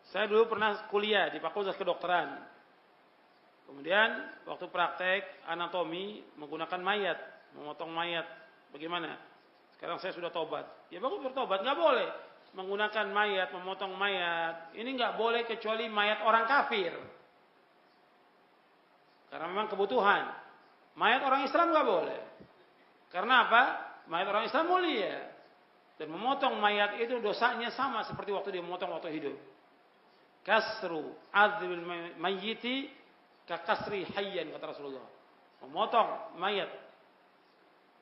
Saya dulu pernah kuliah di Fakultas Kedokteran. Kemudian waktu praktek anatomi menggunakan mayat, memotong mayat. Bagaimana? Sekarang saya sudah tobat. Ya bagus bertobat, nggak boleh menggunakan mayat, memotong mayat. Ini nggak boleh kecuali mayat orang kafir. Karena memang kebutuhan. Mayat orang Islam nggak boleh. Karena apa? Mayat orang Islam mulia. Dan memotong mayat itu dosanya sama seperti waktu dia memotong waktu hidup. Kasru adzbil mayyiti ka kasri hayyan, kata Rasulullah. Memotong mayat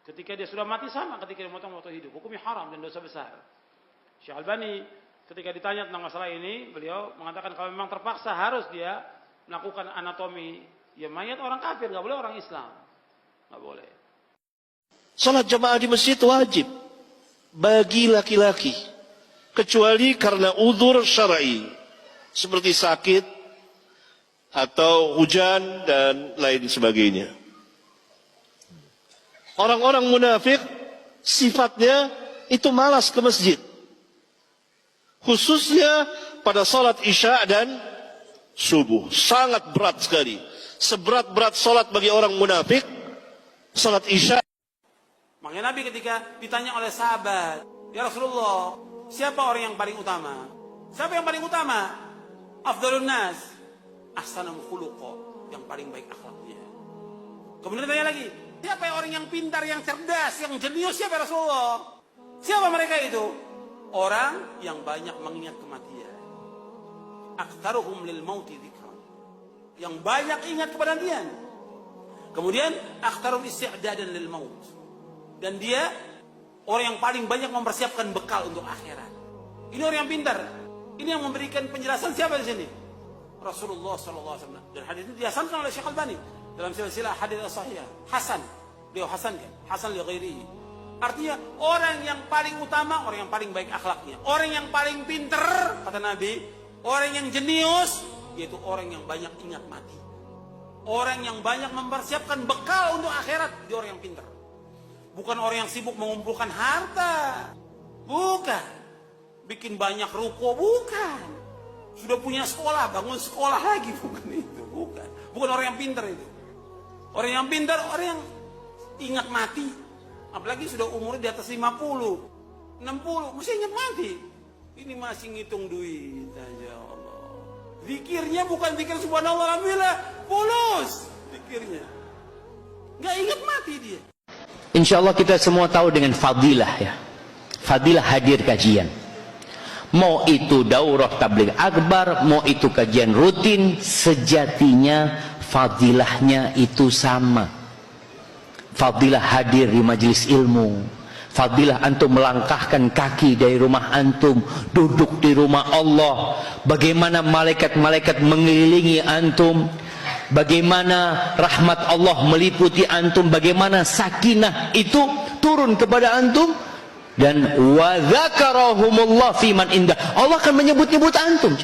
ketika dia sudah mati sama ketika dia memotong waktu hidup. Hukumnya haram dan dosa besar. Syekh Albani ketika ditanya tentang masalah ini, beliau mengatakan kalau memang terpaksa harus dia melakukan anatomi, ya mayat orang kafir, nggak boleh orang Islam, nggak boleh. Salat jamaah di masjid wajib bagi laki-laki, kecuali karena uzur syar'i seperti sakit atau hujan dan lain sebagainya. Orang-orang munafik sifatnya itu malas ke masjid, khususnya pada salat isya dan subuh. Sangat berat sekali, seberat-berat salat bagi orang munafik salat isya. Makanya Nabi ketika ditanya oleh sahabat, ya Rasulullah, siapa orang yang paling utama? Siapa yang paling utama? Afdhalun nas ahsanul khuluqa, yang paling baik akhlaknya. Kemudian ditanya lagi, siapa orang yang pintar, yang cerdas, yang jenius? Siapa Rasulullah? Siapa mereka itu? Orang yang banyak mengingat kematian. Aktsaruhum lil mauti dzikran, yang banyak ingat kematian. Kemudian aktsarum isti'dadan lil maut, dan dia orang yang paling banyak mempersiapkan bekal untuk akhirat. Ini orang yang pintar. Ini yang memberikan penjelasan siapa di sini? Rasulullah SAW. Dan hadis itu dihasankan oleh Syekh Albani dalam silsilah hadis as-sahihah. Hasan, beliau hasankan. Hasan li ghairihi. Artinya orang yang paling utama, orang yang paling baik akhlaknya, orang yang paling pintar, kata Nabi, orang yang jenius, yaitu orang yang banyak ingat mati, orang yang banyak mempersiapkan bekal untuk akhirat. Dia orang yang pintar. Bukan orang yang sibuk mengumpulkan harta, bukan. Bikin banyak ruko, bukan. Sudah punya sekolah, bangun sekolah lagi, bukan itu, bukan. Bukan orang yang pintar itu. Orang yang pintar, orang yang ingat mati. Apalagi sudah umurnya di atas 50, 60, mesti ingat mati. Ini masih ngitung duit aja, Allah. Zikirnya bukan zikir subhanallah, alhamdulillah, polos zikirnya. Nggak ingat mati dia. Insya Allah kita semua tahu dengan fadilah ya. Fadilah hadir kajian. Mau itu daurah tabligh akbar, mau itu kajian rutin, sejatinya fadilahnya itu sama. Fadilah hadir di majelis ilmu, fadilah antum melangkahkan kaki dari rumah antum, duduk di rumah Allah, bagaimana malaikat-malaikat mengelilingi antum, bagaimana rahmat Allah meliputi antum, bagaimana sakinah itu turun kepada antum. Dan wa dzakarahumullah fi man indah, Allah akan menyebut-nyebut antum.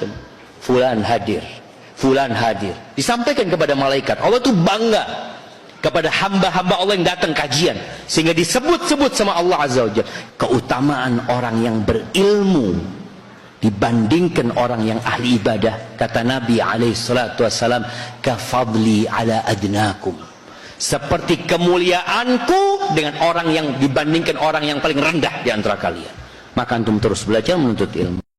Fulan hadir, fulan hadir, disampaikan kepada malaikat. Allah itu bangga kepada hamba-hamba Allah yang datang kajian, sehingga disebut-sebut sama Allah Azza wa Jalla. Keutamaan orang yang berilmu dibandingkan orang yang ahli ibadah, kata Nabi alaihi salatu wassalam, kafadli ala adnakum, seperti kemuliaanku dengan orang yang dibandingkan orang yang paling rendah di antara kalian. Maka antum terus belajar menuntut ilmu.